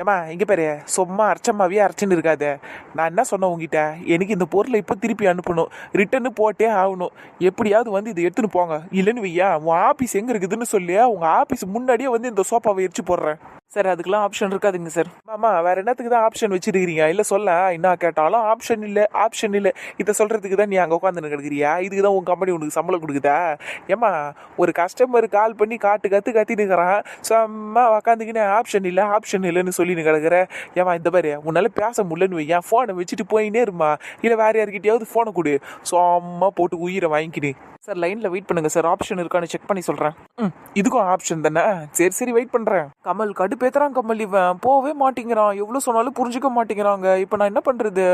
ஏமா இங்கே பாரு, சும்மா அரைச்சம்மாவே அரைச்சின்னு இருக்காத. நான் என்ன சொன்னேன் உங்ககிட்ட, எனக்கு இந்த பொருளை இப்போ திருப்பி அனுப்பணும், ரிட்டர்னு போட்டே ஆகணும். எப்படியாவது வந்து இதை எடுத்துன்னு போங்க. இல்லைன்னு வையா, உன் ஆஃபீஸ் எங்கே இருக்குதுன்னு சொல்லி உங்கள் ஆஃபீஸ் முன்னாடியே வந்து இந்த சோஃபாவை எரிச்சு போடுறேன். சார் அதுக்கெல்லாம் ஆப்ஷன் இருக்காதுங்க சார். ஆமா, வேற என்னத்துக்கு தான் ஆப்ஷன் வச்சிருக்கிறீங்க? இல்லை சொல்ல, என்ன கேட்டாலும் ஆப்ஷன் இல்லை ஆப்ஷன் இல்லை. இதை சொல்றதுக்கு தான் நீ அங்கே உட்காந்து கிடக்குறியா? இதுக்கு தான் உன் கம்பெனி உனக்கு சம்பளம் கொடுக்குதா? ஏமா, ஒரு கஸ்டமர் கால் பண்ணி கத்தின்னு இருக்கிறான், சும்மா உக்காந்துக்கினே ஆப்ஷன் இல்லை ஆப்ஷன் இல்லைன்னு சொல்லின்னு கிடக்குற. ஏமா இந்த பாரு, உன்னால பேச முடியலன்னு வையன், ஃபோனை வச்சுட்டு போயினே இருமா. இல்லை வேற யாருக்கிட்டையாவது ஃபோனை கொடு, சும்மா போட்டு உயிரை வாங்கிக்கினு. சார் லைனில் வெயிட் பண்ணுங்க சார், ஆப்ஷன் இருக்கான்னு செக் பண்ணி சொல்கிறேன். இதுக்கும் ஆப்ஷன் தானே? சரி வெயிட் பண்ணுறேன். கமல் கடுப்பேத்துறான் கமல், இவன் போவே மாட்டேங்கிறான், எவ்வளோ சொன்னாலும் புரிஞ்சுக்க மாட்டேங்கிறாங்க. இப்போ நான் என்ன பண்ணுறது?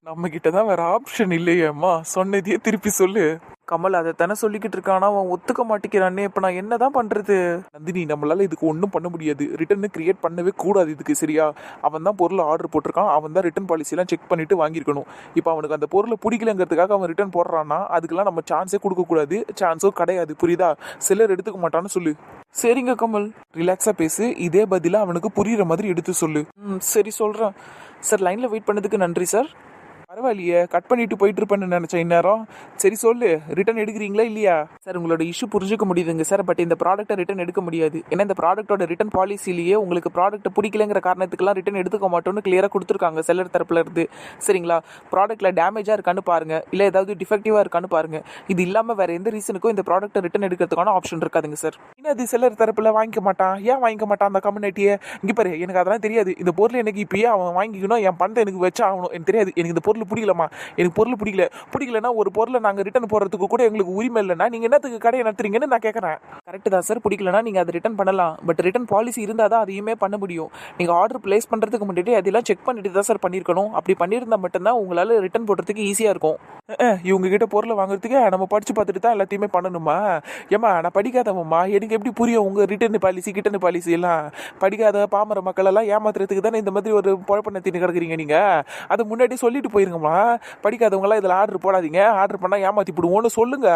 நம்ம கிட்ட தான் வேற ஆப்ஷன் இல்லையேம்மா, சொன்னதையே திருப்பி சொல்லு. கமல் அதை தானே சொல்லிக்கிட்டு இருக்கானா, அவன் ஒத்துக்க மாட்டேங்கிறானே. இப்போ நான் என்னதான் பண்றது? நந்தினி, நம்மளால இதுக்கு ஒன்றும் பண்ண முடியாது. ரிட்டர்னு கிரியேட் பண்ணவே கூடாது இதுக்கு, சரியா? அவன் தான் பொருள் ஆர்டர் போட்டிருக்கான், அவன் தான் ரிட்டர்ன் பாலிசிலாம் செக் பண்ணிட்டு வாங்கியிருக்கணும். இப்போ அவனுக்கு அந்த பொருளை பிடிக்கலங்கிறதுக்காக அவன் ரிட்டர்ன் போடுறான்னா அதுக்கெல்லாம் நம்ம சான்ஸே கொடுக்கக்கூடாது, சான்ஸும் கிடையாது, புரியுதா? சிலர் எடுத்துக்க மாட்டான்னு சொல்லு. சரிங்க கமல், ரிலாக்ஸாக பேசு, இதே பதிலாக அவனுக்கு புரியுற மாதிரி எடுத்து சொல்லு. சரி சொல்கிறேன் சார். லைனில் வெயிட் பண்ணதுக்கு நன்றி சார். பரவாயில்லையே, கட் பண்ணிட்டு போயிட்டு இருப்பேன்னு நினைச்சேன் இந்நேரம். சரி சொல்லு, ரிட்டர்ன் எடுக்கிறீங்களா இல்லையா? சார் உங்களோட இஷ்யூ புரிஞ்சுக்க முடியுதுங்க சார், பட் இந்த ப்ராடக்ட்டை ரிட்டர்ன் எடுக்க முடியாது. ஏன்னா இந்த ப்ராடக்ட்டோட ரிட்டர்ன் பாலிசிலேயே உங்களுக்கு ப்ராடக்ட்டை பிடிக்கலங்கிற காரணத்துக்குலாம் ரிட்டர்ன் எடுத்துக்க மாட்டோம்னு கிளியராக கொடுத்துருக்காங்க செல்லர் தரப்புல இருந்து, சரிங்களா? ப்ராடக்ட்டில் டேமேஜாக இருக்கான்னு பாருங்க, இல்லை ஏதாவது டிஃபெக்டிவாக இருக்கான்னு பாருங்க. இது இல்லாமல் வேற எந்த ரீசனுக்கும் இந்த ப்ராடக்ட்டை ரிட்டர்ன் எடுக்கிறதுக்கான ஆப்ஷன் இருக்காதுங்க சார். இன்னும் அது செல்லர் தரப்புல வாங்கிக்க மாட்டான். ஏன் வாங்கிக்க மாட்டான் அந்த கம்யூனிட்டியை? இங்கே பாரு, எனக்கு அதெல்லாம் தெரியாது. இந்த பொருள் எனக்கு இப்பயே அவன் வாங்கிக்கணும், என் பணத்தை எனக்கு வச்சா ஆகணும். எனக்கு தெரியாது, எனக்கு இந்த பொருள் பிடிக்கலமா, எனக்கு பொருள் பிடிக்கலன்னா ஒரு பொருளை நாங்கள் ரிட்டர்ன் போடுறதுக்கு கூட எங்களுக்கு உரிமை இல்லைன்னா நீங்கள் என்னத்துக்கு கடையை நடத்துறீங்கன்னு நான் கேட்குறேன். கரெக்டு தான் சார், பிடிக்கலன்னா நீங்கள் அதை ரிட்டர்ன் பண்ணலாம், பட் ரிட்டர்ன் பாலிசி இருந்தால் தான் அதையுமே பண்ண முடியும். நீங்கள் ஆர்டர் பிளேஸ் பண்ணுறதுக்கு முன்னாடி அதெல்லாம் செக் பண்ணிட்டு தான் சார் பண்ணியிருக்கணும். அப்படி பண்ணியிருந்தால் மட்டும்தான் உங்களால் ரிட்டர்ன் போடுறதுக்கு ஈஸியாக இருக்கும். இவங்க கிட்ட பொருளை வாங்குறதுக்கு நம்ம படித்து பார்த்துட்டு தான் எல்லாத்தையுமே பண்ணணுமா? ஏமா, நான் படிக்காதவம்மா, எனக்கு எப்படி புரியும் உங்கள் ரிட்டர்ன் பாலிசி கிட்டர்ன் பாலிசி எல்லாம்? படிக்காத பாமர மக்கள் எல்லாம் ஏமாத்துறதுக்கு தானே இந்த மாதிரி ஒரு குழப்பத்தின்னு கிடக்குறீங்க நீங்கள். அதை முன்னாடி சொல்லிட்டு போயிருங்கம்மா. படிக்காதவங்களாம் இதில் ஆர்டர் போடாதீங்க, ஆர்டர் பண்ணால் ஏமாற்றி போடுவோன்னு சொல்லுங்க.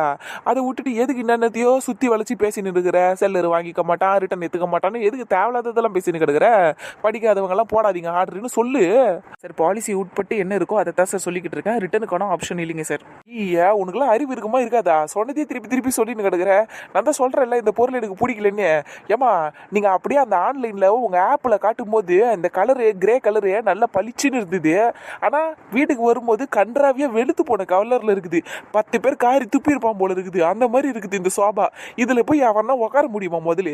அதை விட்டுட்டு எதுக்கு என்னத்தையோ சுற்றி வளைச்சி பேசின்னு இருக்கிற? செல்லர் வாங்கிக்க மாட்டான், ரிட்டர்ன் எடுத்துக்க மாட்டான்னு எதுக்கு தேவையில்லாததெல்லாம் பேசின்னு கிடக்குற? படிக்காதவங்கலாம் போடாதீங்க ஆர்டர்னு சொல்லு. சார் பாலிசி உட்பட்டு என்ன இருக்கோ அதை தான் சார் சொல்லிக்கிட்டு இருக்கேன், ரிட்டர்னுக்கான ஆப்ஷன் இல்லைங்க சார். ஐயா, உனக்குலாம் அறிவு இருக்குமா இருக்காதா? சொன்னதே திருப்பி சொல்லின்னு கிடக்குற. நான் தான் சொல்கிறேன்ல இந்த பொருள் எனக்கு பிடிக்கலன்னு. ஏமா, நீங்கள் அப்படியே அந்த ஆன்லைனில் உங்கள் ஆப்பில் காட்டும் போது இந்த கலரு கிரே கலரு நல்லா பளிச்சுன்னு இருந்தது. ஆனால் வீட்டுக்கு வரும்போது கன்றாவியா வெளுத்து போன கலர்ல இருக்குது. 10 பேர் காரி துப்பி இருப்பான் போல இருக்குது, அந்த மாதிரி இருக்குது இந்த சோபா. இதுல போய் அவனா உட்கார முடியுமா? முதல்ல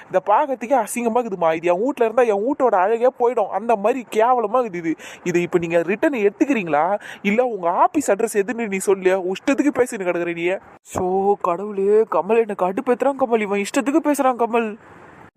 இந்த பாகத்துக்கே அசிங்கமா இருக்குதுமா. இது என் வீட்டுல இருந்தா என் வீட்டோட அழகே போயிடும், அந்த மாதிரி கேவலமா இருக்குது. இது இப்போ நீங்க ரிட்டர்ன் எடுத்துக்கிறீங்களா இல்ல உங்க ஆபீஸ் அட்ரஸ் எதுன்னு நீ சொல்லு. இஷ்டத்துக்கு பேசின்னு கிடக்குற நீ. ஸோ கடவுளே, கமல் எனக்கு அடுப்பேத்துறான் கமல், இவன் இஷ்டத்துக்கு பேசுறான் கமல்.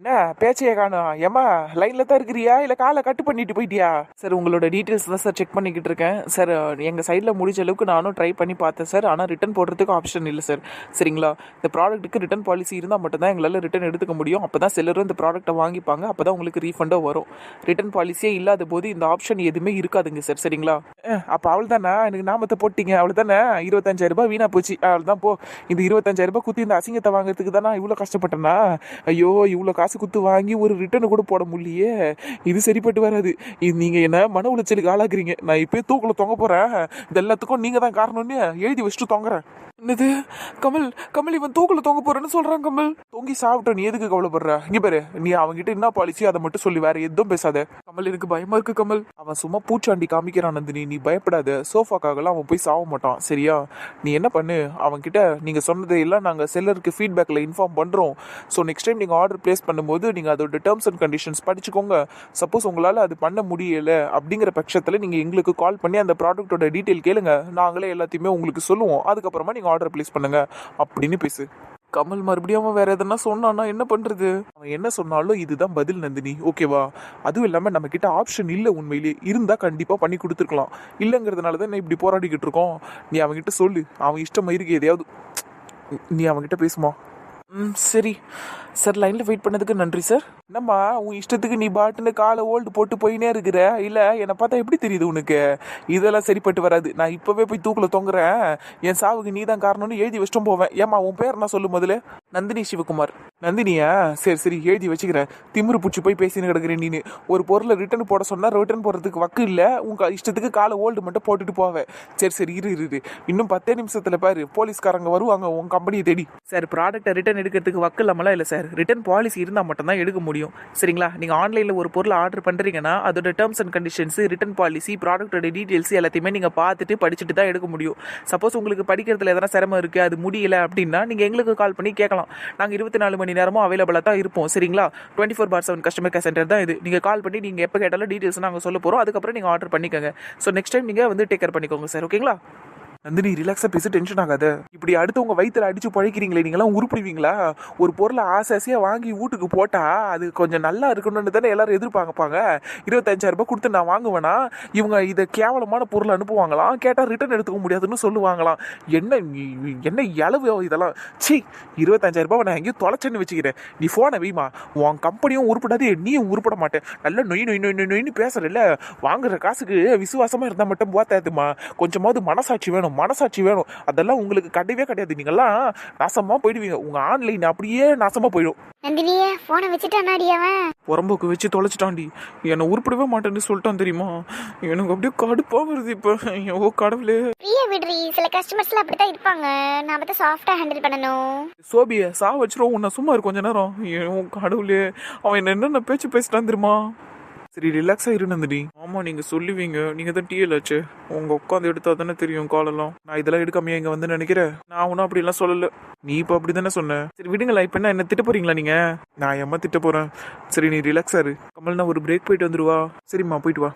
என்ன பேச்சையே காணும்? ஏமா லைன்ல தான் இருக்கிறியா இல்லை காலை கட்டு பண்ணிட்டு போயிட்டியா? சார் உங்களோட டீட்டெயில்ஸ் தான் சார் செக் பண்ணிக்கிட்டு இருக்கேன் சார். எங்கள் சைடில் முடிஞ்ச அளவுக்கு நானும் ட்ரை பண்ணி பார்த்தேன் சார், ஆனால் ரிட்டர்ன் போடுறதுக்கு ஆப்ஷன் இல்லை சார், சரிங்களா? இந்த ப்ராடக்ட்டுக்கு ரிட்டர்ன் பாலிசி இருந்தால் மட்டும்தான் எங்களால் ரிட்டர்ன் எடுத்துக்க முடியும். அப்போ தான் செல்லரும் இந்த ப்ராடக்ட்டை வாங்கிப்பாங்க, அப்போ தான் உங்களுக்கு ரீஃபண்டாக வரும். ரிட்டர்ன் பாலிசியே இல்லாத போது இந்த ஆப்ஷன் எதுவுமே இருக்காதுங்க சார், சரிங்களா? அப்போ அவள் தானே எனக்கு நாமத்தை போட்டிங்க, அவள் தானே 25,000 வீணா போச்சு. அவள் தான் போ, இந்த 25,000 குத்தி இந்த அசிங்கத்தை வாங்குறதுக்கு தானே இவ்வளோ கஷ்டப்பட்டேன்னா? ஐயோ, இவ்வளோ காசு குத்து வாங்கி ஒரு ரிட்டர்ன் கூட போட முடியலையே, இது சரிப்பட்டு வராது. இது நீங்க என்ன மன உளைச்சலுக்கு ஆளாக்குறீங்க. நான் இப்போ தூக்குல தொங்க போறேன், இது எல்லாத்துக்கும் நீங்க தான் காரணம்னு எழுதி வச்சுட்டு தொங்குறேன். என்னது கமல், கமல் இவன் தூக்குல தொங்க போறேன்னு சொல்றான் கமல். தொங்கி சாப்பிட்டோம், நீ எதுக்கு கவலைப்படுற? இங்க பாரு, நீ அவன்கிட்ட என்ன பாலிசி அதை மட்டும் சொல்லி வேற எதுவும் பேசாத. கமல் எனக்கு பயமா இருக்கு கமல். அவன் சும்மா பூச்சாண்டி காமிக்கிறான் நந்தினி, நீ பயப்படாத. சோஃபாக்காகலாம் அவன் போய் சாக மாட்டான், சரியா? நீ என்ன பண்ணு, அவன்கிட்ட நீங்க சொன்னதை எல்லாம் நாங்க செல்லருக்கு ஃபீட்பேக்ல இன்ஃபார்ம் பண்றோம். ஸோ நெக்ஸ்ட் டைம் நீங்க ஆர்டர் பிளேஸ் பண்ணும்போது நீங்க அதோட டேர்ம்ஸ் அண்ட் கண்டிஷன்ஸ் படிச்சுக்கோங்க. சப்போஸ் உங்களால அது பண்ண முடியல அப்படிங்கிற பட்சத்துல நீங்க எங்களுக்கு கால் பண்ணி அந்த ப்ராடக்ட்டோட டீட்டெயில் கேளுங்க, நாங்களே எல்லாத்தையுமே உங்களுக்கு சொல்லுவோம். அதுக்கப்புறமா நீங்க ஆர்டர் பிளேஸ் பண்ணுங்க அப்படின்னு பேசு. கமல் மறுபடியும் அவன் வேற எதனா சொன்னான்னா என்ன பண்றது? அவன் என்ன சொன்னாலும் இதுதான் பதில் நந்தினி, ஓகேவா? அதுவும் இல்லாம நம்ம கிட்ட ஆப்ஷன் இல்லை, உண்மையிலேயே இருந்தா கண்டிப்பா பண்ணி கொடுத்துருக்கலாம். இல்லைங்கிறதுனால தான் இப்படி போராடிக்கிட்டு இருக்கோம். நீ அவன்கிட்ட சொல்லு, அவன் இஷ்டம் இருக்கு எதையாவது நீ அவன்கிட்ட பேசுமா? சரி சார், லைனில் வெயிட் பண்ணதுக்கு நன்றி சார். என்னம்மா உன் இஷ்டத்துக்கு நீ பாட்டுன்னு காலை ஓல்டு போட்டு போயினே இருக்கிற? இல்லை என்னை பார்த்தா எப்படி தெரியுது உனக்கு? இதெல்லாம் சரிப்பட்டு வராது. நான் இப்போவே போய் தூக்கில் தொங்குறேன், என் சாவுக்கு நீ தான் காரணம்னு எழுதி வச்சுட்டும் போவேன். ஏம்மா உன் பேர் நான் சொல்லு முதல்ல. நந்தினி சிவகுமார். நந்தினியா? சரி சரி எழுதி வச்சுக்கிறேன். திமிரு பிடிச்சி போய் பேசின்னு கிடக்குறேன் நீனு. ஒரு பொருளை ரிட்டர்ன் போட சொன்னா ரிட்டர்ன் போடுறதுக்கு வக்கு இல்லை. உங்க இஷ்டத்துக்கு காலை ஓல்டு மட்டும் போட்டுட்டு போவேன். சரி சரி இரு. இன்னும் 10 நிமிஷத்துல பாரு போலீஸ்காரங்க வருவாங்க உன் கம்பெனியை தேடி. சார் ப்ராடக்ட்டை ரிட்டர்ன் எடுக்கிறதுக்கு வக்கு இல்லாமலாம் இல்லை சார். ரிட்டர்ன் பாலிசி இருந்தால் மட்டும்தான் எடுக்க முடியும். சரிங்களா? நீங்கள் ஆன்லைனில் ஒரு பொருளை ஆர்டர் பண்ணுறீங்கன்னா அதோட terms and conditions, return policy, ப்ராடக்ட்டோட டீட்டெயில்ஸ் எல்லாத்தையுமே நீங்கள் பார்த்துட்டு படிச்சுட்டு தான் எடுக்க முடியும். சப்போஸ் உங்களுக்கு படிக்கிறதுல எதனா சிரமம் இருக்குது, அது முடியல அப்படின்னா நீங்கள் எங்களுக்கு கால் பண்ணி கேட்கலாம். நாங்கள் 24 மணி நேரமும் அவைலபிளாக தான் இருப்போம். சரிங்களா? 24/7 கஸ்டமர் கேர் சென்டர் தான் இது. நீங்கள் கால் பண்ணி நீங்கள் எப்போ கேட்டாலும் டீட்டெயில்ஸ் நாங்கள் சொல்ல போகிறோம். அதுக்கப்புறம் நீங்கள் ஆர்டர் பண்ணிக்கோங்க. ஸோ நெக்ஸ்ட் டைம் நீங்கள் வந்து டேக் கேர் பண்ணிக்கோங்க சார். ஓகேங்களா? நந்தினி ரிலாக்ஸாக பேச, டென்ஷன் ஆகாத. இப்படி அடுத்தவங்க வயிற்றுல அடிச்சு பழைக்கிறீங்களே, நீங்களாம் உருப்பிடுவீங்களா? ஒரு பொருளை ஆசையாக வாங்கி வீட்டுக்கு போட்டால் அது கொஞ்சம் நல்லா இருக்கணும்னு தானே எல்லாரும் எதிர்பார்ப்பாங்க. 25,000 ரூபாய் கொடுத்து நான் வாங்குவேனா, இவங்க இதை கேவலமான பொருள் அனுப்புவாங்களாம். கேட்டால் ரிட்டர்ன் எடுத்துக்க முடியாதுன்னு சொல்லுவாங்களாம். என்ன இளவு இதெல்லாம். சி, 25,000 ரூபாய் நான் எங்கேயும் தொலைச்சேன்னு வச்சுக்கிறேன். நீ ஃபோனை வைமா. உன் கம்பெனியும் உருப்படாது, நீயும் உருப்பட மாட்டேன். நல்லா நொய் பேசுறல. வாங்குற காசுக்கு விசுவாசமாக இருந்தால் மட்டும் போத்தாதுமா. கொஞ்சமாவது மனசாட்சி வேணும். அதெல்லாம் உங்களுக்கு கிடையவே கிடையாது. நீங்கெல்லாம் நாசமா போயிடுவீங்க. உங்க ஆன்லைன் அப்படியே நாசமா போயிடும். நந்தினியே போனை வச்சுட்டானாடி அவன். உரம்புக்கு வச்சு தொலைச்சிட்டாண்டி. என்னை உருப்பிடவே மாட்டேன்னு சொல்லிட்டான் தெரியுமா? எனக்கு அப்படியே கடுப்பா வருது இப்ப. ஓ கடவுளே. ஃப்ரீயா விடுறி. சில கஸ்டமர்ஸ்ல அப்படித்தான் இருப்பாங்க. நாம தான் சாஃப்டா ஹேண்டில் பண்ணணும். சோபிய சா வச்சிரும். உன்னை சும்மா இரு கொஞ்ச நேரம். ஓ கடவுளே, அவன் என்னென்ன பேச்சு பேசிட்டான் தெரியுமா? சரி ரிலாக்ஸா இரு நந்தினி. ஆமா நீங்க சொல்லுவீங்க, நீங்க தான் டிஎல் ஆச்சு. உங்க உட்காந்து எடுத்தா தானே தெரியும் காலெல்லாம். நான் இதெல்லாம் எடுக்காமையா இங்க வந்து நினைக்கிறேன். நான் ஒன்னும் அப்படி எல்லாம் சொல்லல. நீ இப்ப அப்படிதானே சொன்ன. சரி விடுங்களா. இப்ப என்ன திட்ட போறீங்களா நீங்க? நான் ஏமா திட்ட போறேன். சரி நீ ரிலாக்ஸா இரு. கமல் நான் ஒரு பிரேக் போயிட்டு வந்துருவா. சரிம்மா போயிட்டு வா.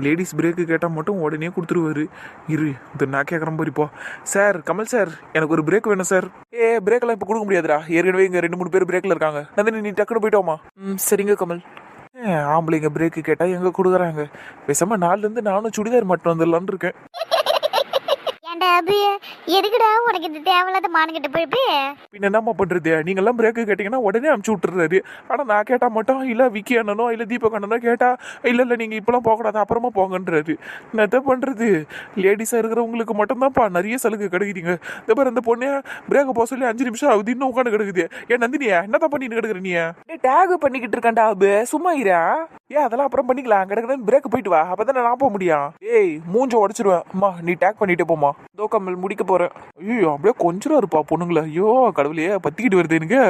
லேடிஸ் பிரேக்கு கேட்டால் மட்டும் உடனே கொடுத்துருவாரு. இரு இது நான் கேட்குறேன் போரிப்போ. சார் கமல் சார், எனக்கு ஒரு பிரேக் வேணும் சார். பிரேக்கெல்லாம் இப்போ கொடுக்க முடியாதுடா. ஏற்கனவே இங்கே 2-3 பேர் பிரேக்கில் இருக்காங்க. நந்தினி நீ டக்குனு போயிட்டோமா? சரிங்க கமல். ஆம்பளைங்க பிரேக்கு கேட்டால் எங்கே கொடுக்குறாங்க? பேசாமல் நாலுலேருந்து நானும் சுடிதார் மட்டும் வந்துடலான்னு இருக்கேன். ஏன்டா அபி, எதுக்குடா உனக்கு இந்த தேவையில்லாத மானுகிட்ட போயிட்டு? பின்ன என்னம்மா பண்றது? நீங்கெல்லாம் பிரேக்கு கேட்டீங்கன்னா உடனே அமுச்சு விட்டுறாரு. ஆனா நான் கேட்டா மட்டும் இல்ல விக்கி அண்ணனோ இல்ல தீபக் அண்ணனோ கேட்டா இல்ல நீங்க இப்பெல்லாம் போகக்கூடாது அப்புறமா போங்கன்றாரு. என்ன பண்றது? லேடிஸா இருக்கிறவங்களுக்கு மட்டும்தான்ப்பா நிறைய சலுகை கிடைக்குதுங்க. இந்த பாரு அந்த பொண்ணு பிரேக்க போக சொல்லி 5 நிமிஷம் ஆகுது, இன்னும் உட்காந்து கிடக்குது. ஏன் நந்தினியா என்னதான் பண்ணிட்டு கிடக்குற? நீ டேக் பண்ணிக்கிட்டு இருக்காண்டா அபு, சும்மா இரா. அதெல்லாம் அப்புறம் பண்ணிக்கலாம். கிடக்குறேன் பிரேக் போயிட்டு வா, அப்பதானே நான் போக முடியும். மூஞ்ச உடச்சிருவேன். அம்மா நீ டேக் பண்ணிட்டு போமா. தோ கமல் முடிக்க போறேன். ஐயோ அப்படியே கொஞ்சம் இருப்பா பொண்ணுங்களா. ஐயோ கடவுளையே பத்திக்கிட்டு வருது எனக்கு.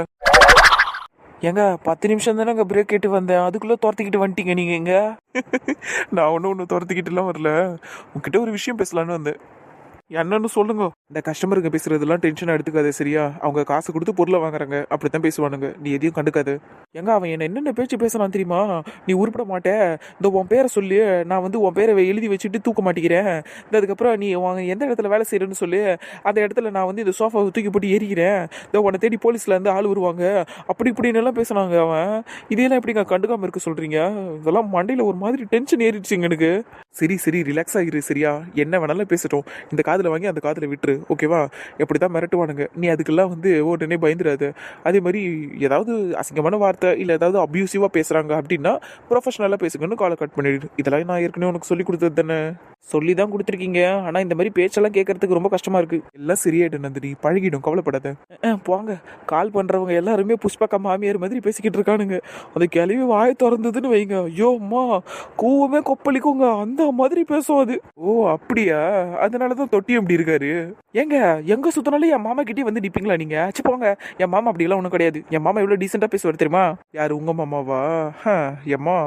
ஏங்க 10 நிமிஷம் தானே பிரேக் கேட்டு வந்தேன், அதுக்குள்ள துரத்திக்கிட்டு வந்துட்டீங்க நீங்க. எங்க நான் ஒன்னும் துரத்திக்கிட்டு எல்லாம் வரல. உங்ககிட்ட ஒரு விஷயம் பேசலான்னு வந்தேன். என்னன்னு சொல்லுங்க. இந்த கஸ்டமருங்க பேசுறதெல்லாம் டென்ஷன் எடுத்துக்காது சரியா? அவங்க காசு கொடுத்து பொருளை வாங்குறாங்க, அப்படித்தான் பேசுவானுங்க. நீ எதையும் கண்டுக்காது. எங்க அவன் என்னென்ன பேச்சு பேசலாம் தெரியுமா? நீ உருப்பிட மாட்டேன், இந்த உன் பேரை சொல்லி நான் வந்து உன் பேரை எழுதி வச்சுட்டு தூக்க மாட்டேங்கிறேன். அதுக்கப்புறம் நீ எந்த இடத்துல வேலை செய்யறேன்னு சொல்லி அந்த இடத்துல நான் வந்து இந்த சோஃபாவை தூக்கி போட்டு ஏறிக்கிறேன். இந்த உன்னை தேடி போலீஸ்ல இருந்து ஆள் வருவாங்க, அப்படி இப்படின்னு எல்லாம் பேசினாங்க. அவன் இதையெல்லாம் எப்படிங்க கண்டுக்காம இருக்க சொல்றீங்க? இதெல்லாம் மண்டையில ஒரு மாதிரி டென்ஷன் ஏறிடுச்சுங்க எனக்கு. சரி ரிலாக்ஸ் ஆகிரு சரியா? என்ன வேணாலும் பேசட்டும். இந்த காதில் வாங்கி அந்த காதில் விட்டுரு ஓகேவா? எப்படி தான் மிரட்டுவானுங்க, நீ அதுக்கெல்லாம் வந்து உடனே பயந்துடாது. அதே மாதிரி ஏதாவது அசிங்கமான வார்த்தை இல்லை ஏதாவது அப்யூசிவாக பேசுகிறாங்க அப்படின்னா ப்ரொஃபஷனலாக பேசுங்கன்னு காலை கட் பண்ணிடு. இதெல்லாம் நான் ஏற்கனவே உனக்கு சொல்லி கொடுத்தது தானே. சொல்லி தான் கொடுத்துருக்கீங்க, ஆனால் இந்த மாதிரி பேச்செல்லாம் கேட்கறதுக்கு ரொம்ப கஷ்டமாக இருக்குது. எல்லாம் சரியாயிடும் நந்தினி, பழகிடும், கவலைப்படாத. போங்க. கால் பண்ணுறவங்க எல்லாருமே புஷ்பக்கா மாமியார் மாதிரி பேசிக்கிட்டு இருக்கானுங்க. அந்த கிளவி வாயை திறந்ததுன்னு வைங்க, ஐயோ அம்மா கூவமே கொப்பளிக்குங்க, அந்த மாதிரி பேசும் அது. ஓ அப்படியா? அதனால தான் தொட்டியும் இப்படி இருக்காரு. எங்க சுத்தினாலும் என் மாமா கிட்டே வந்து நிப்பீங்களா நீங்க? ஆச்சு போங்க. என் மாமா அப்படிலாம் ஒன்றும் கிடையாது. என் மாமா எவ்வளோ டீசெண்டாக பேசுவார் தெரியுமா? யார் உங்க மாமாவா? எம்மா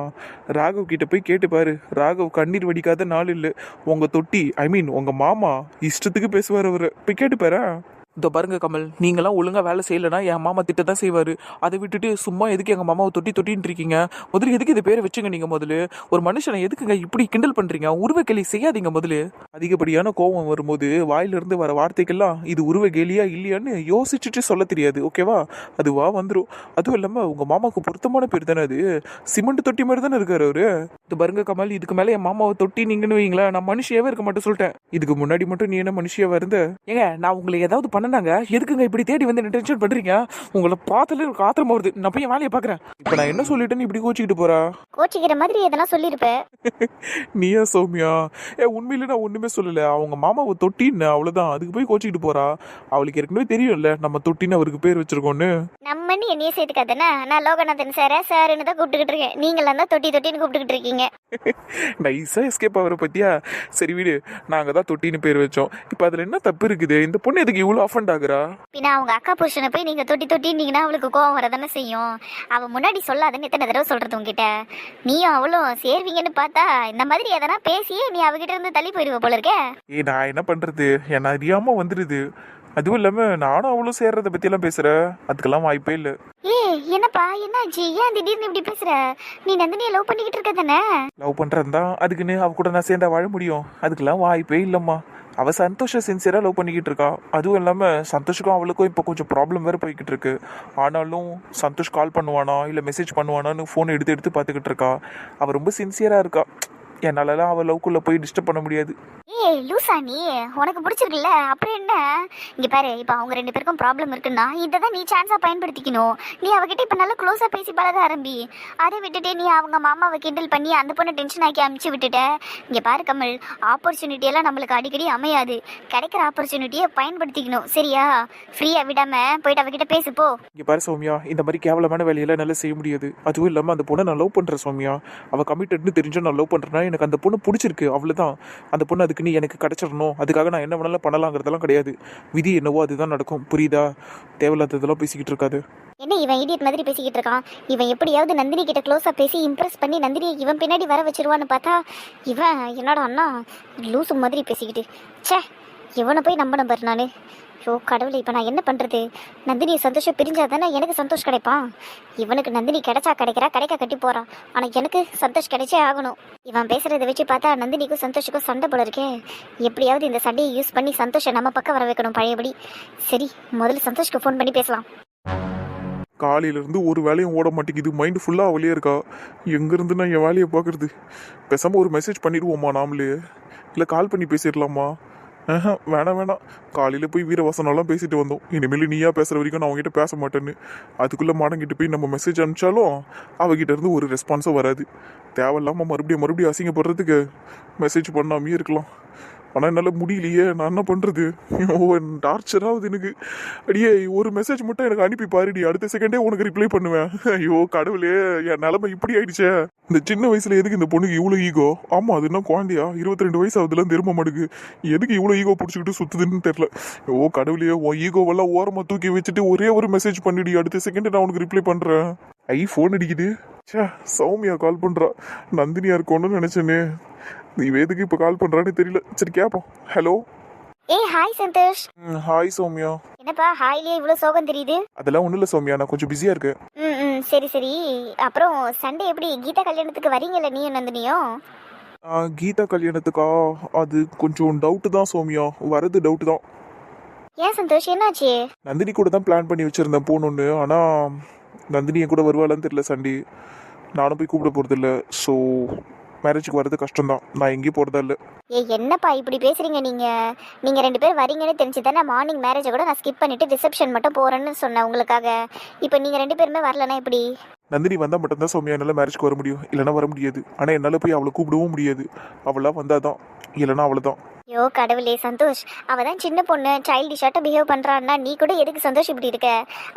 ராகவ் கிட்ட போய் கேட்டு பாரு. ராகவ் கண்ணீர் வடிக்காத நாள் இல்லை. உங்க தொட்டி உங்க மாமா இஷ்டத்துக்கு பேசுவார். அவரு போய் கேட்டு பாரு. இதோ பாருங்க கமல், நீங்களாம் ஒழுங்கா வேலை செய்யலைன்னா என் மாமா திட்ட தான் செய்வாரு. அதை விட்டுட்டு சும்மா எதுக்கு எங்க மாமாவை தொட்டின்னு இருக்கீங்க? முதல்ல எதுக்கு இது பேரை வச்சுங்க? நீங்க முதல்ல ஒரு மனுஷனை எதுக்குங்க இப்படி கிண்டல் பண்றீங்க? உருவ கேலி செய்யாதீங்க. முதல்ல அதிகப்படியான கோபம் வரும்போது வாயிலிருந்து வர வார்த்தைக்கெல்லாம் இது உருவ கேலியா இல்லையான்னு யோசிச்சுட்டு சொல்ல தெரியாது ஓகேவா? அதுவா வந்துடும். அதுவும் இல்லாம உங்க மாமாவுக்கு பொருத்தமான பேர் தானே அது. சிமெண்ட் தொட்டி மாதிரி தானே இருக்காரு அவரு. இது பாருங்க கமல், இதுக்கு மேல என் மாமாவை தொட்டி நீங்கன்னு வைங்களா, நான் மனுஷியாவே இருக்க மாட்டேன் சொல்லிட்டேன். இதுக்கு முன்னாடி மட்டும் நீ என்ன மனுஷியாவா இருந்த? நான் உங்களை ஏதாவது பண்ணனாங்க எதுக்குங்க இப்படி தேடி வந்து என்ன டென்ஷன் பண்றீங்க? உங்களை பார்த்தாலே எனக்கு ஆத்திரமா வருது. நான் போய் வேலையை பாக்குறேன். இப்ப நான் என்ன சொல்லிட்டேன்னு இப்படி கோச்சிக்கிட்டு போறா? கோச்சிக்கிற மாதிரி எதனா சொல்லிருப்ப. நீயா சௌமியா? உண்மையில நான் ஒண்ணுமே ஒண்ணுமே சொல்லல. அவங்க மாமாவை தொட்டின்னு அவ்வளவுதான். அதுக்கு போய் கோச்சிக்கிட்டு போறா. அவளுக்கு ஏற்கனவே தெரியும்ல நம்ம தொட்டின்னு அவருக்கு பேர் வச்சிருக்கோன்னு. நம்மன்னு என்னையே சேர்த்துக்காதனா, நான் லோகநாதன் சாருன்னு தான் கூப்பிட்டுக்கிட்டு இருக்கேன். நீங்களாம் தான் தொட்டின்னு கூப்பிட்டுக்கிட்டு இருக்கீங்க. நைஸா எஸ்கேப் ஆகிற பத்தியா. சரி வீடு, நாங்க தான் தொட்டின்னு பேர் வச்சோம். இப்போ அதுல என்ன தப்பு இருக்குது? இந்த பொண்ணு எதுக்கு இவ்வளவு அஃபண்ட் ஆகுறா? பின்ன அவங்க அக்கா புருஷனை போய் நீங்க தொட்டின்னீங்கன்னா அவளுக்கு கோவம் வரதானே செய்யும். அவ முன்னாடி சொல்லாதுன்னு எத்தனை தடவை சொல்றது உங்ககிட்ட. நீயும் அவளும் சேர்வீங்கன்னு பார்த்தா இந்த மாதிரி எதனா பேசியே நீ அவகிட்ட இருந்து தள்ளி போயிடுவ போல இருக்க. நான் என்ன பண்றது, என்ன அறியாம வந்துடுது. அதுவும் இல்லாம நானும் அவளும் சேர்றத பத்தி எல்லாம் பேசுற, அதுக்கெல்லாம் வாய்ப்பே இல்லை. என்னப்பா என்னாச்சு? ஏன் திடீர்னு இப்படி பேசுற? நீ நந்தினியை லவ் பண்ணிக்கிட்டு இருக்க தானே? லவ் பண்றதுதான், அதுக்குன்னு அவ கூட நான் சேர்ந்தா வாழ முடியும்? அதுக்கெல்லாம் வாய்ப்பே இல்லம்மா. அவ சந்தோஷ சின்சியரா லவ் பண்ணிக்கிட்டு இருக்கா. அதுவும் இல்லாம சந்தோஷுக்கும் அவளுக்கும் இப்போ கொஞ்சம் ப்ராப்ளம் வேற போய்கிட்டு இருக்கு. ஆனாலும் சந்தோஷ் கால் பண்ணுவானா இல்ல மெசேஜ் பண்ணுவானான்னு ஃபோன் எடுத்து பார்த்துக்கிட்டு இருக்கா. அவ ரொம்ப சின்சியரா இருக்கா. என்னாலலாம் அவள் லவ்க்குள்ள போய் டிஸ்டர்ப் பண்ண முடியாது. லூசா நீ? உனக்கு பிடிச்சிருக்குல்ல, அப்புறம் என்ன? இங்க பாரு, இப்போ அவங்க ரெண்டு பேருக்கும் ப்ராப்ளம் இருக்குன்னா இதை தான் நீ சான்ஸா பயன்படுத்திக்கணும். நீ அவகிட்ட இப்போ நல்லா க்ளோஸா பேசி பழக ஆரம்பி. அதை விட்டுட்டு நீ அவங்க மாமாவை கிண்டல் பண்ணி அந்த பொண்ணை டென்ஷன் ஆக்கி அமுச்சு விட்டுட்ட. இங்க பாரு கமல், ஆப்பர்ச்சுனிட்டி எல்லாம் நம்மளுக்கு அடிக்கடி அமையாது. கிடைக்கிற ஆப்பர்ச்சுனிட்டியை பயன்படுத்திக்கணும், சரியா? ஃப்ரீயா விடாம போயிட்டு அவகிட்ட பேசு போ. இங்க பாரு சௌமியா, இந்த மாதிரி கேவலமான வேலையெல்லாம் நல்லா செய்ய முடியாது. அதுவும் இல்லாம அந்த பொண்ணை நான் லவ் பண்றேன் சௌமியா. அவ கமிட்டட்னு தெரிஞ்சா நான் லவ் பண்றேன்னா எனக்கு அந்த பொண்ணு பிடிச்சிருக்கு, அவ்வளவுதான். அந்த பொண்ணு அதுக்கு நீ எனக்கு கிடைச்சிடணும், அதுக்காக நான் என்ன வேணாலும் பண்ணலாங்கிறதெல்லாம் கிடையாது. விதி என்னவோ அதுதான் நடக்கும், புரியுதா? தேவையில்லாததெல்லாம் பேசிக்கிட்டு இருக்காது. என்ன இவன் இடியட் மாதிரி பேசிக்கிட்டு இருக்கான்? இவன் எப்படியாவது நந்தினி கிட்ட க்ளோஸா பேசி இம்ப்ரெஸ் பண்ணி நந்தினியை இவன் பின்னாடி வர வச்சிருவான்னு பார்த்தா இவன் என்னடா அண்ணா லூசு மாதிரி பேசிக்கிட்டு. ச்சே, இவனை போய் நம்பணும் பாரு நானு. ஐயோ கடவுளை, இப்போ நான் என்ன பண்ணுறது? நந்தினியை சந்தோஷம் பிரிஞ்சா தானே எனக்கு சந்தோஷம் கிடைப்பான். இவனுக்கு நந்தினி கிடைச்சா கிடைக்கிறா, கிடைக்க கட்டி போகிறான். ஆனால் எனக்கு சந்தோஷ் கிடைச்சே ஆகணும். இவன் பேசுகிறத வச்சு பார்த்தா நந்தினிக்கும் சந்தோஷுக்கும் சண்டை போல இருக்கே. எப்படியாவது இந்த சண்டையை யூஸ் பண்ணி சந்தோஷம் நம்ம பக்கம் வர வைக்கணும் பழையபடி. சரி, முதல்ல சந்தோஷ்க்கு ஃபோன் பண்ணி பேசலாம். காலையிலேருந்து ஒரு வேலையும் ஓட மாட்டேங்குது. மைண்டு ஃபுல்லாக அவளியே இருக்கா. எங்கேருந்து நான் என் வேலையை பார்க்குறது? பேசாமல் ஒரு மெசேஜ் பண்ணிடுவோம்மா நாமளே, இல்லை கால் பண்ணி பேசிடலாமா? வேணாம். காலையில் போய் வீரவசனம்லாம் பேசிட்டு வந்தோம். இனிமேல் நீயா பேசுகிற வரைக்கும் நான் அவங்ககிட்ட பேச மாட்டேன்னு. அதுக்குள்ளே மாடங்கிட்ட போய் நம்ம மெசேஜ் அனுப்பிச்சாலும் அவகிட்ட இருந்து ஒரு ரெஸ்பான்ஸும் வராது. தேவையில்லாமல் மறுபடியும் அசிங்கப்படுறதுக்கு மெசேஜ் பண்ணாமே இருக்கலாம். ஆனால் என்னால் முடியலையே, நான் என்ன பண்ணுறது? டார்ச்சர் ஆகுது எனக்கு. அடியே ஒரு மெசேஜ் மட்டும் எனக்கு அனுப்பி பாருடி, அடுத்த செகண்டே உனக்கு ரிப்ளை பண்ணுவேன். ஐயோ கடவுளே, என் நிலைமை இப்படி ஆயிடுச்சே. இந்த சின்ன வயசுல எதுக்கு இந்த பொண்ணுக்கு இவ்வளோ ஈகோ? ஆமாம், அது என்ன குழந்தையா? 22 வயசு ஆகுதுலாம் திரும்ப மாட்டுக்கு. எதுக்கு இவ்வளோ ஈகோ பிடிச்சிக்கிட்டு சுற்றுதுன்னு தெரில. ஓ கடவுளே, உன் ஈகோவெல்லாம் ஓரமாக தூக்கி வச்சுட்டு ஒரே ஒரு மெசேஜ் பண்ணிடி, அடுத்த செகண்டே நான் உனக்கு ரிப்ளை பண்ணுறேன். ஃபோன் அடிக்குது. சே, சௌமியா கால் பண்ணுறா. நந்தினியா இருக்கோன்னு நினச்சேனே. நீ எதுக்கு இப்போ கால் பண்ணுறான்னு தெரியல. சரி கேட்போம். Hello. Hi Santosh. Hi Soumya. என்னப்பா ஹாய்லயே இவ்வளோ சோகம் தெரியுது? அதெல்லாம் ஒன்றும் இல்லை சௌமியா, நான் கொஞ்சம் பிஸியாக இருக்கேன். சரி. அப்புறம் சண்டே எப்படி கீதா கல்யாணத்துக்கு வரீங்கல்ல நீயும் நந்தினியும்? கீதா கல்யாணத்துக்கா? அது கொஞ்சம் டவுட்டு தான் சௌமியா, வரது டவுட்டு தான். ஏன் சந்தோஷ், என்னாச்சு? நந்தினி கூட தான் பிளான் பண்ணி வச்சுருந்தேன் போகணுன்னு. ஆனால் நந்தினி என் கூட வருவாளான்னு தெரியல சண்டே. நானும் போய் கூப்பிட போகிறதில்ல. ஸோ மேரேஜுக்கு வர்றது கஷ்டம்தான். நான் எங்கேயும் போகிறதா இல்லை. என்னப்பா இப்படி பேசுறீங்க? நீங்க ரெண்டு பேரும் வரீங்கன்னு தெரிஞ்சு தானே மார்னிங் மேரேஜை கூட நான் ஸ்கிப் பண்ணிட்டு ரிசப்ஷன் மட்டும் போறேன்னு சொன்னேன் உங்களுக்காக. இப்போ நீங்க ரெண்டு பேருமே வரலன்னா எப்படி? நந்தினி வந்தால் மட்டும்தான் சௌமியா என்னால் மேரேஜ்க்கு வர முடியும், இல்லைன்னா வர முடியாது. ஆனால் என்னால் போய் அவளை கூப்பிடவும் முடியாது. அவளாக வந்தால் தான், இல்லைன்னா அவளை தான். ஐயோ கடவுளே சந்தோஷ், அவ தான் சின்ன பொண்ணு, சைல்டிஷாட்ட பிஹேவ் பண்றான்னா நீ கூட எதுக்கு சந்தோஷ் இப்படி இருக்க?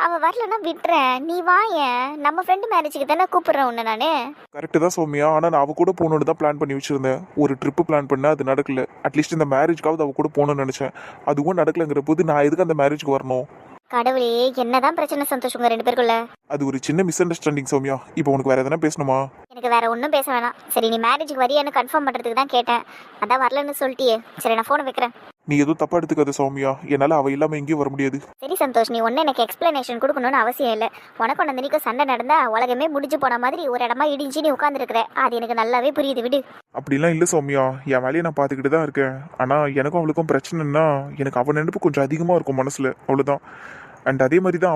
அவ வரலன்னா விட்டுறேன், நீ வாயேன். நம்ம ஃப்ரெண்டு மேரேஜுக்கு தானே கூப்பிடுறேன் உன்னை நானு. கரெக்டு தான் சௌமியா, ஆனால் நான் அவ கூட போகணுன்னு தான் பிளான் பண்ணி வச்சிருந்தேன். ஒரு ட்ரிப்பு பிளான் பண்ணேன், அது நடக்கல. அட்லீஸ்ட் இந்த மேரேஜ்க்காவது அவ கூட போகணும்னு நினச்சேன். அதுவும் நடக்கலைங்கிற போது நான் எதுக்கு அந்த மேரேஜ்க்கு வரணும்? கடவுளே, என்னதான் பிரச்சனை சந்தோஷ் உங்க ரெண்டு பேருக்குள்ள? அது ஒரு சின்ன மிஸ் அண்டர்ஸ்டாண்டிங் சௌமியா. இப்போ உனக்கு வேற எதனா பேசணுமா? எனக்கு வேற ஒன்றும் பேச வேணாம். சரி, நீ மேரேஜுக்கு வரியான்னு கன்ஃபார்ம் பண்ணுறதுக்கு தான் கேட்டேன். அதான் வரலன்னு சொல்லிட்டியே. சரி, நான் ஃபோனை வைக்கிறேன். நீ எதுவும் தப்பா எடுத்துக்காத சௌமியா, என்னால் அவள் இல்லாமல் எங்கேயும் வர முடியாது. சரி சந்தோஷ், நீ ஒன்றும் எனக்கு எக்ஸ்பிளனேஷன் கொடுக்கணும்னு அவசியம் இல்லை. உனக்கு நந்தினிக்கும் சண்டை நடந்தா உலகமே முடிஞ்சு போன மாதிரி ஒரு இடமா இடிஞ்சு நீ உட்காந்துருக்குற. அது எனக்கு நல்லாவே புரியுது, விடு. அப்படிலாம் இல்லை சௌமியா, என் வேலையை நான் பார்த்துக்கிட்டு தான் இருக்கேன். ஆனால் எனக்கும் அவளுக்கும் பிரச்சனைன்னா எனக்கு அவன் நினைப்பு கொஞ்சம் அதிகமாக இருக்கும் மனசில், அவ்வளோதான். அண்ட் அதே மாதிரி தான்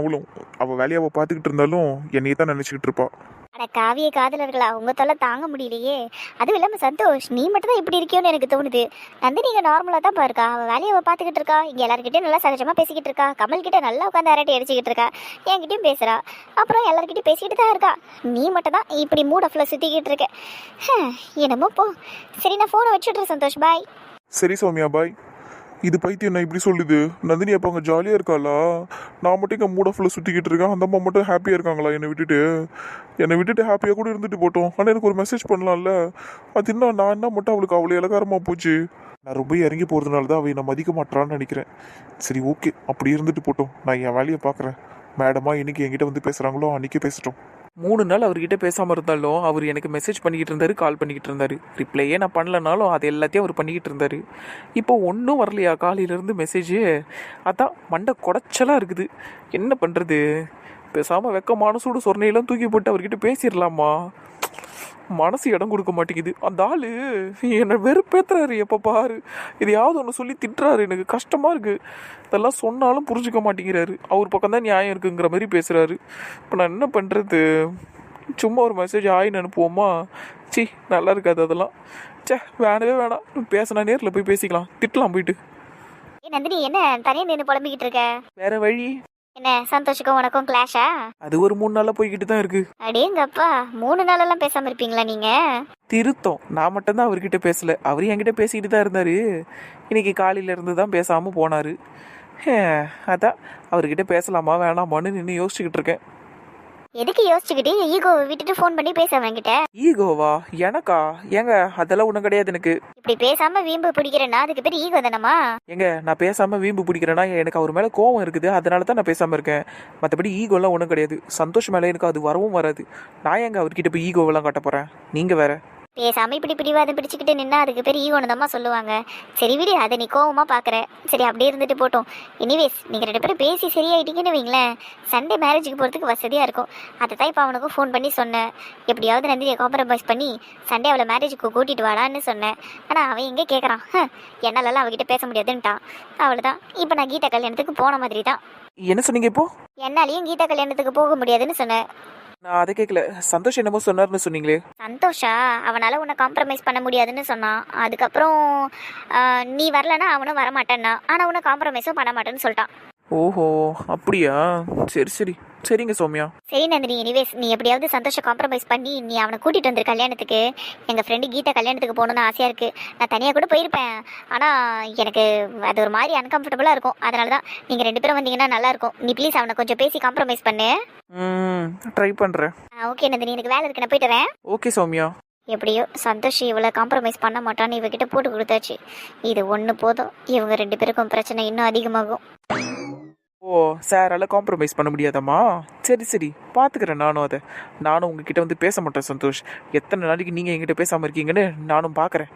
அவள் வேலையை அவள் பார்த்துக்கிட்டு இருந்தாலும் என்னையே தான் நினச்சிக்கிட்டு இருப்பாள். அட காவிய காதலர்களா, உங்க தொல்லை தாங்க முடியலையே. அதுவும் இல்லாமல் சந்தோஷ், நீ மட்டும் தான் இப்படி இருக்கியோன்னு எனக்கு தோணுது. நந்தினி இங்கே நார்மலாக தான் பாருக்கா, அவள் வேலையை அவள் பார்த்துக்கிட்டு இருக்கா. இங்கே எல்லாருக்கிட்டையும் நல்லா சகஜமாக பேசிக்கிட்டு இருக்கா. கமல் கிட்ட நல்லா உட்காந்து அரட்டை அடிச்சுக்கிட்டு இருக்கா. என்கிட்டயும் பேசுகிறா. அப்புறம் எல்லாருக்கிட்டையும் பேசிக்கிட்டு தான் இருக்கா. நீ மட்டும் தான் இப்படி மூட் ஆஃப்ல சுற்றிக்கிட்டு இருக்க. என்னமோ போ. சரி, நான் ஃபோனை வச்சுட்றேன் சந்தோஷ், பாய். சரி சௌமியா பாய். இது பைத்தியம் என்ன இப்படி சொல்லுது? நந்தினி அப்போ அங்கே ஜாலியாக இருக்காளா? நான் மட்டும் இங்கே மூட ஃபுல்லாக சுற்றிக்கிட்டு இருக்கேன். அந்த அம்மா மட்டும் ஹாப்பியாக இருக்காங்களா? என்னை விட்டுட்டு ஹாப்பியாக கூட இருந்துட்டு போட்டோம். ஆனால் எனக்கு ஒரு மெசேஜ் பண்ணலாம்ல? அது என்ன நான் என்ன மட்டும் அவளுக்கு அவ்வளோ இலகாரமாக போச்சு. நான் ரொம்ப இறங்கி போகிறதுனால தான் அவள் என்னை மதிக்க மாட்டான்னு நினைக்கிறேன். சரி ஓகே, அப்படி இருந்துட்டு போட்டோம். நான் என் வேலையை பார்க்குறேன். மேடமா இன்னைக்கு என்கிட்ட வந்து பேசுகிறாங்களோ அன்றைக்கி பேசட்டும். 3 நாள் அவர்கிட்ட பேசாமல் இருந்தாலும் அவர் எனக்கு மெசேஜ் பண்ணிக்கிட்டு இருந்தாரு, கால் பண்ணிக்கிட்டு இருந்தாரு. ரிப்ளையே நான் பண்ணலனாலும் அது எல்லாத்தையும் அவர் பண்ணிக்கிட்டு இருந்தாரு. இப்போ ஒன்றும் வரலையா காலையிலேருந்து மெசேஜு? அதான் மண்டை குடைச்சலாக இருக்குது. என்ன பண்ணுறது? பேசாமல் வெக்கமான சூடு சொர்ணையெல்லாம் தூக்கி போட்டு அவர்கிட்ட பேசிடலாமா? மனசு இடம் கொடுக்க மாட்டேங்குது. அந்த ஆள் என்னை வெறுப்பேத்துறாரு எப்போ பாரு. எதையாவது ஒன்று சொல்லி திட்டுறாரு. எனக்கு கஷ்டமாக இருக்குது. இதெல்லாம் சொன்னாலும் புரிஞ்சுக்க மாட்டேங்கிறாரு. அவர் பக்கம் தான் நியாயம் இருக்குங்கிற மாதிரி பேசுகிறாரு. இப்போ நான் என்ன பண்ணுறது? சும்மா ஒரு மெசேஜ் ஆயின்னு அனுப்புவோமா? சி, நல்லா இருக்காது அதெல்லாம். வேணவே வேணாம். பேசினா நேரில் போய் பேசிக்கலாம். திட்டலாம் போயிட்டு. ஏ நந்தினி, என்ன தனியாக நின்று புலம்பிக்கிட்டு இருக்க? வேற வழி? என்ன சந்தோஷுக்கும் உனக்கும் கிளாஷா? அது ஒரு 3 நாளாக போய்கிட்டு தான் இருக்கு. அடேங்கப்பா, 3 நாளெல்லாம் பேசாம இருப்பீங்களா நீங்க? திருத்தம், நான் மட்டும்தான் அவர்கிட்ட பேசல. அவர் என்கிட்ட பேசிக்கிட்டு தான் இருந்தாரு. இன்னைக்கு காலையில இருந்து தான் பேசாம போனாரு. அதான் அவர்கிட்ட பேசலாமா வேணாமான்னு நின்று யோசிச்சுக்கிட்டு இருக்கேன். எதுக்கு யோசிச்சுக்கிட்டு ஈகோவை விட்டுட்டு ஃபோன் பண்ணி பேச அவன்கிட்ட? ஈகோவா? எனக்கா? ஏங்க அதெல்லாம் ஒன்றும் கிடையாது எனக்கு. இப்படி பேசாம வீம்பு பிடிக்கிறேன்னா அதுக்கு பேர் ஈகோ தானம்மா? ஏங்க நான் பேசாம வீம்பு பிடிக்கிறேன்னா எனக்கு அவர் மேலே கோவம் இருக்குது, அதனால தான் நான் பேசாமல் இருக்கேன். மற்றபடி ஈகோலாம் ஒன்றும் கிடையாது. சந்தோஷம் மேலே எனக்கு அது வரவும் வராது. நான் எங்க அவர்கிட்ட போய் ஈகோவெல்லாம் காட்ட போகிறேன்? நீங்கள் வேற. பேசாம இப்படி பிடிவாதம் பிடிச்சிக்கிட்டு நின்னா அதுக்கு பேர் ஈகோன்னு தாம்மா சொல்லுவாங்க. சரி விடு, அதை நீ கோவமா பாக்குற. சரி அப்படியே இருந்துட்டு போட்டோம். எனிவேஸ், நீங்க 2 பேரும் பேசி சரியாயிட்டீங்கன்னு வைங்களேன், சண்டே மேரேஜுக்கு போறதுக்கு வசதியா இருக்கும். அதை தான் இப்போ அவனுக்கும் ஃபோன் பண்ணி சொன்னேன். எப்படியாவது நந்தினியை காம்ப்ரமைஸ் பண்ணி சண்டே அவளை மேரேஜுக்கு கூட்டிட்டு வாடான்னு சொன்னேன். ஆனா அவன் எங்கே கேட்கறான்? என்னாலலாம் அவகிட்ட பேச முடியாதுன்ட்டான். அவ்வளவுதான். இப்போ நான் கீதா கல்யாணத்துக்கு போன மாதிரி தான். என்ன சொன்னீங்க இப்போ? என்னாலையும் கீதா கல்யாணத்துக்கு போக முடியாதுன்னு சொன்னேன். நான் அதை கேட்கல. சந்தோஷம் என்னமோ சொன்னார்னு சொன்னீங்களே. சந்தோஷா? அவனால் உன்னை காம்ப்ரமைஸ் பண்ண முடியாதுன்னு சொன்னான். அதுக்கப்புறம் நீ வரலன்னா அவனும் வரமாட்டேன்னா, ஆனால் உன்னை காம்ப்ரமைஸும் பண்ண மாட்டேன்னு சொல்லிட்டான். ஓஹோ, அப்படியா? சரி சரிங்க சௌமியா. சரி நந்தினி, எனிவேஸ் நீ எப்படியாவது சந்தோஷம் காம்ப்ரமைஸ் பண்ணி நீ அவனை கூட்டிகிட்டு வந்துரு கல்யாணத்துக்கு. எங்கள் ஃப்ரெண்டு கீதா கல்யாணத்துக்கு போகணுன்னு ஆசையாக இருக்குது. நான் தனியாக கூட போயிருப்பேன். ஆனால் எனக்கு அது ஒரு மாதிரி அன்கம்ஃபர்டபுளாக இருக்கும். அதனால தான் நீங்கள் 2 பேரும் வந்தீங்கன்னா நல்லாயிருக்கும். நீ ப்ளீஸ் அவனை கொஞ்சம் பேசி காம்ப்ரமைஸ் பண்ணு. ட்ரை பண்ணுறேன். ஓகே நந்தினி, எனக்கு வேலை இருக்கு, நான் போயிட்டு வரேன். ஓகே சௌமியா. எப்படியோ சந்தோஷ் இவளை காம்ப்ரமைஸ் பண்ண மாட்டான்னு இவகிட்ட போட்டு கொடுத்தாச்சு. இது ஒன்று போதும், இவங்க 2 பேருக்கும் பிரச்சனை இன்னும் அதிகமாகும். ஓ, சாரால காம்ப்ரமைஸ் பண்ண முடியாதம்மா? சரி பார்த்துக்கிறேன் நானும் அதை. நானும் உங்ககிட்ட வந்து பேச மாட்டேன் சந்தோஷ். எத்தனை நாளைக்கு நீங்கள் என்கிட்ட பேசாமல் இருக்கீங்கன்னு நானும் பார்க்குறேன்.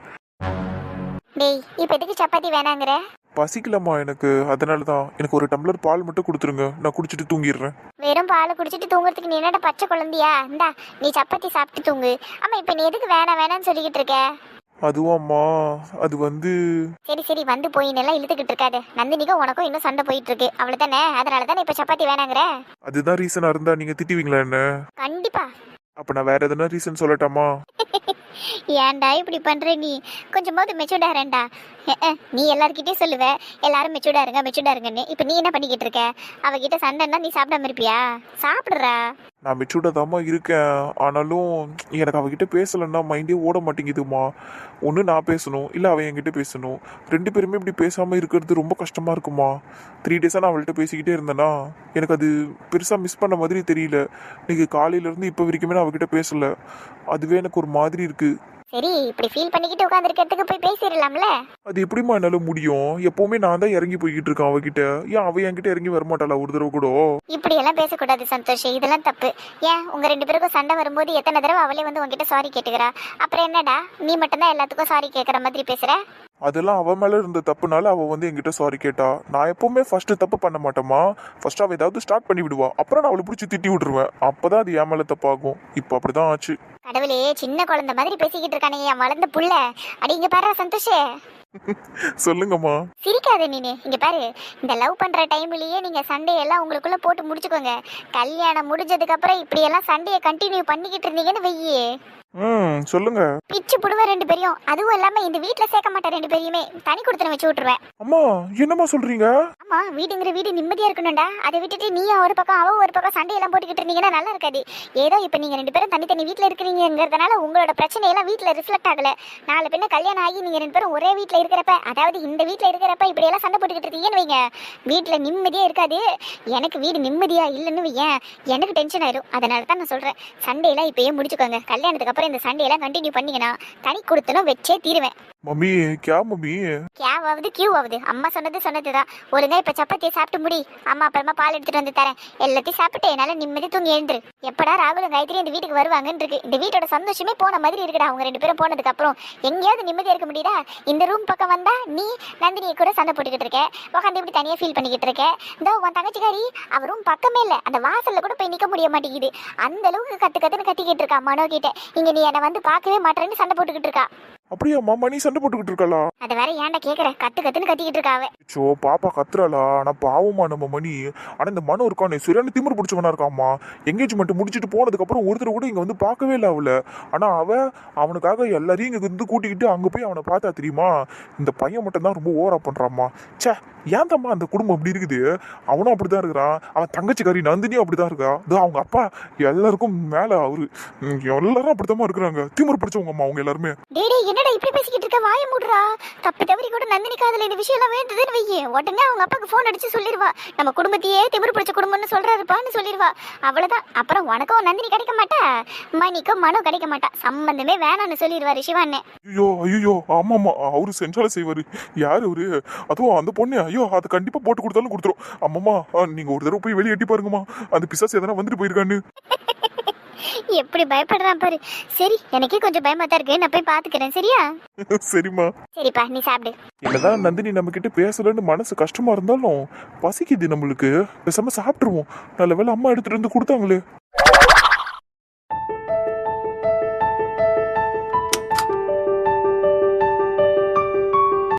டேய், இப்போ எதுக்கு சப்பாத்தி வேணாங்கிற? பசிக்கலம்மா எனக்கு, அதனால தான். எனக்கு ஒரு டம்ளர் பால் மட்டும் கொடுத்துருங்க, நான் குடிச்சிட்டு தூங்கிடுறேன். வெறும் பாலை குடிச்சிட்டு தூங்குறதுக்கு நீ என்னடா பச்சை குழந்தையா? இந்தா நீ சப்பாத்தி சாப்பிட்டு தூங்கு. ஆமா, இப்போ நீ எதுக்கு வேணாம்னு சொல்லிக்கிட்டு இருக்க? அதுவாம்மா, அது வந்து சரி வந்து போய் நல்லா இழுத்துக்கிட்டு இருக்காது. நந்தினிக்கும் உனக்கும் இன்னும் சண்டை போயிட்டு இருக்கு, அவ்வளவுதானே? அதனால தானே இப்போ சப்பாத்தி வேணாங்கிற? அதுதான் ரீசனா இருந்தா நீங்க திட்டுவீங்களா என்ன? கண்டிப்பா. அப்ப நான் வேற எதனா ரீசன் சொல்லட்டாமா? ஏன்டா இப்படி பண்ற நீ? கொஞ்சமாவது மெச்சூர்டா இருடா. நீ எல்லார்கிட்டயும் சொல்லுவ எல்லாரும் மெச்சூர்டா இருங்கன்னு. இப்போ நீ என்ன பண்ணிக்கிட்டு இருக்க? அவகிட்ட சண்டைன்னா நீ சாப்பிடாம இருப்பியா? சாப்பிடுறா. நான் மெச்சூர்டா தாம்மா இருக்கேன். ஆனாலும் எனக்கு அவகிட்ட பேசலன்னா மைண்டே ஓட மாட்டேங்குதுமா. ஒன்று நான் பேசணும், இல்லை அவன் என்கிட்ட பேசணும். 2 பேருமே இப்படி பேசாமல் இருக்கிறது ரொம்ப கஷ்டமாக இருக்குமா. 3 டேஸாக நான் அவள்கிட்ட பேசிக்கிட்டே இருந்தேன்னா எனக்கு அது பெருசாக மிஸ் பண்ண மாதிரி தெரியல. நீங்கள் காலையிலேருந்து இப்போ வரைக்குமே நான் அவகிட்ட பேசலை. அதுவே எனக்கு ஒரு மாதிரி இருக்குது. சரி, இப்படி ஃபீல் பண்ணிக்கிட்டு உட்காந்துருக்கிறதுக்கு போய் பேசிடலாம்ல? அது எப்படிம்மா என்னால் முடியும்? எப்போவுமே நான் தான் இறங்கி போய்கிட்டு இருக்கேன் அவகிட்ட. ஏன் அவள் என்கிட்ட இறங்கி வரமாட்டாளா ஒரு தடவை கூட? இப்படி எல்லாம் பேசக்கூடாது சந்தோஷ், இதெல்லாம் தப்பு. ஏன் உங்க 2 பேருக்கும் சண்டை வரும்போது எத்தனை தடவை அவளே வந்து உங்ககிட்ட சாரி கேட்டுக்கிறா? அப்புறம் என்னடா நீ மட்டும்தான் எல்லாத்துக்கும் சாரி கேட்குற மாதிரி பேசுற? அதெல்லாம் அவன் மேலே இருந்த தப்புனால அவள் வந்து என்கிட்ட சாரி கேட்டா. நான் எப்பவுமே ஃபர்ஸ்ட் தப்பு பண்ண மாட்டேம்மா. ஃபர்ஸ்ட் அவள் ஏதாவது ஸ்டார்ட் பண்ணி விடுவா, அப்புறம் நான் அவளை பிடிச்சி திட்டி விட்டுருவேன். அப்போதான் அது என் மேலே தப்பாகும். இப்போ அப்படிதான் ஆச்சு. கடவுளே, சின்ன குழந்தை மாதிரி பேசிக்கிட்டு இருக்கானே என் வளர்ந்த புள்ள. அடி இங்க பாரு சந்தோஷே. சொல்லுங்கம்மா. சிரிக்க சிரிக்காத நீனு. இங்க பாரு, இந்த லவ் பண்ற டைம்லயே நீங்க சண்டே எல்லாம் உங்களுக்குள்ள போட்டு முடிச்சுக்கோங்க. கல்யாணம் முடிஞ்சதுக்கு அப்புறம் இப்படி எல்லாம் சண்டையை கண்டினியூ பண்ணிக்கிட்டு இருந்தீங்கன்னு வெய்யி, சொல்லுங்க. பிச்சு புடுவ ரெண்டு பேரையும். அதுவும் இல்லாம இந்த வீட்ல சேர்க்க மாட்டேன், ரெண்டு பேரையுமே தனி கொடுத்துன வச்சு விட்டுருவேன். அம்மா என்னம்மா சொல்றீங்க? ஆமா, வீடுங்கிற வீடு நிம்மதியா இருக்கணும்டா. அதை விட்டுட்டு நீ ஒரு பக்கம் அவ ஒரு பக்கம் சண்டையெல்லாம் போட்டுக்கிட்டு இருந்தீங்கன்னா நல்லா இருக்காது. ஏதோ இப்ப நீங்க ரெண்டு பேரும் தனித்தனி வீட்ல இருக்கிறீங்கிறதுனால உங்களோட பிரச்சனையெல்லாம் வீட்ல ரிஃப்ளெக்ட் ஆகல. நாலு பின்ன கல்யாணம் ஆகி நீங்க ரெண்டு பேரும் ஒரே வீட்ல இருக்கிறப்ப, அதாவது இந்த வீட்ல இருக்கிறப்ப இப்படி எல்லாம் சண்டை போட்டுக்கிட்டு இருக்கீங்கன்னு வைங்க, வீட்ல நிம்மதியா இருக்காது. எனக்கு வீடு நிம்மதியா இல்லைன்னு வையேன், எனக்கு டென்ஷன் ஆயிரும். அதனால தான் நான் சொல்றேன், சண்டையெல்லாம் இப்பயே முடிச்சுக்கோங்க. கல்யாணத்துக்கு அப்புறம் இந்த சண்டையெல்லாம் கண்டினியூ பண்ணீங்கன்னா தனி கொடுத்தனும் வச்சே தீருவேன். மம்மி கே மம்மி கேவாவது கியூவாவது அம்மா சொன்னதுதான். ஒழுங்கா இப்ப சப்பாத்தியை சாப்பிட்டு முடி. அம்மா அப்புறமா பால் எடுத்துட்டு வந்து தரேன். எல்லாத்தையும் சாப்பிட்டு என்னால நிம்மதி தூங்கி எழுந்துரு. எப்படா ராகுலும் காயத்ரி இந்த வீட்டுக்கு வருவாங்கன்னு இருக்கு. இந்த வீட்டோட சந்தோஷமே போன மாதிரி இருக்குடா. அவங்க ரெண்டு பேரும் போனதுக்கு அப்புறம் எங்கேயாவது நிம்மதியா இருக்க முடியுதா? இந்த ரூம் பக்கம் வந்தா நீ நந்தினியை கூட சண்டை போட்டுக்கிட்டு இருக்க, உட்காந்து இப்படி தனியா ஃபீல் பண்ணிக்கிட்டு இருக்க. இதோ உன் தங்கச்சிக்காரி அவ ரூம் பக்கமே இல்ல, அந்த வாசல்ல கூட போய் நிக்க முடிய மாட்டேங்குது. அந்த அளவுக்கு கத்துன்னு கத்திக்கிட்டு இருக்கா மனோ கிட்ட. இங்க நீ என்னை வந்து பார்க்கவே மாட்டேன்னு சண்டை போட்டுக்கிட்டு இருக்கா. அப்படியா மாமா, நீ சண்டை போட்டுக்கிட்டு இருக்காளா? அதை வேற ஏன்டா கேக்குற? கத்துன்னு கத்திக்கிட்டு இருக்காவே. சோ பாப்பா கத்துறாளா? ஆனா பாவமா நம்ம மணி. ஆனா இந்த மனு இருக்கானே சரியான திமிரு பிடிச்சவனா இருக்காமா. எங்கேஜ்மெண்ட் முடிச்சுட்டு போனதுக்கு அப்புறம் ஒருத்தர் கூட இங்க வந்து பார்க்கவே இல்லை அவளை. ஆனா அவனுக்காக எல்லாரையும் இங்க வந்து கூட்டிக்கிட்டு அங்க போய் அவனை பார்த்தா தெரியுமா? இந்த பையன் மட்டும் தான் ரொம்ப ஓவரா பண்றாமா. ச்சே, ஏன் தம்மா அந்த குடும்பம் அப்படி இருக்குது? அவனும் அப்படிதான் இருக்கிறான், அவன் தங்கச்சிக்காரி நந்தினியும் அப்படிதான் இருக்கா. இதோ அவங்க அப்பா எல்லாருக்கும் மேல அவரு. எல்லாரும் அப்படித்தாம்மா இருக்கிறாங்க. திமிரு பிடிச்சவங்க அம்மா அவங்க எல்லாருமே. என்னடா இப்படி பேசிக்கிட்டு இருக்க? வாயை மூடுறா. தப்பி தவறி கூட நந்தினி காதுல இந்த விஷயம் எல்லாம் வேண்டதுன்னு வையே, உடனே அவங்க அப்பாக்கு போன் அடிச்சு சொல்லிடுவா, நம்ம குடும்பத்தையே திமிரு பிடிச்ச குடும்பம்னு சொல்றாருப்பான்னு சொல்லிடுவா. அவ்வளவுதான். அப்புறம் உனக்கும் நந்தினி கிடைக்க மாட்டா, மணிக்கும் மனோ கிடைக்க மாட்டா. சம்பந்தமே வேணாம்னு சொல்லிடுவாரு சிவான்னு. ஐயோ ஆமாமா, அவரு செஞ்சாலும் செய்வாரு. யாரு அவரு? அதுவும் அந்த பொண்ணு. ஐயோ அது கண்டிப்பா போட்டு கொடுத்தாலும் கொடுத்துரும். அம்மாமா நீங்க ஒரு தடவை போய் வெளியே எட்டி பாருங்கம்மா, அந்த பிசாசு எதனா வந்துட்டு போயிருக்கான்னு. எப்படி பயப்படுறான் பாரு. சரி, எனக்கே கொஞ்சம் பயமா தான் இருக்கு, நான் போய் பாத்துக்கிறேன். சரியா? சரிம்மா. சரிப்பா, நீ சாப்பிடு. என்னதான் நந்தினி நம்ம கிட்ட பேசலன்னு மனசு கஷ்டமா இருந்தாலும் பசிக்குது நம்மளுக்கு. பேசாம சாப்பிட்டுருவோம். நல்ல வேளை அம்மா எடுத்துட்டு வந்து கொடுத்தாங்களே.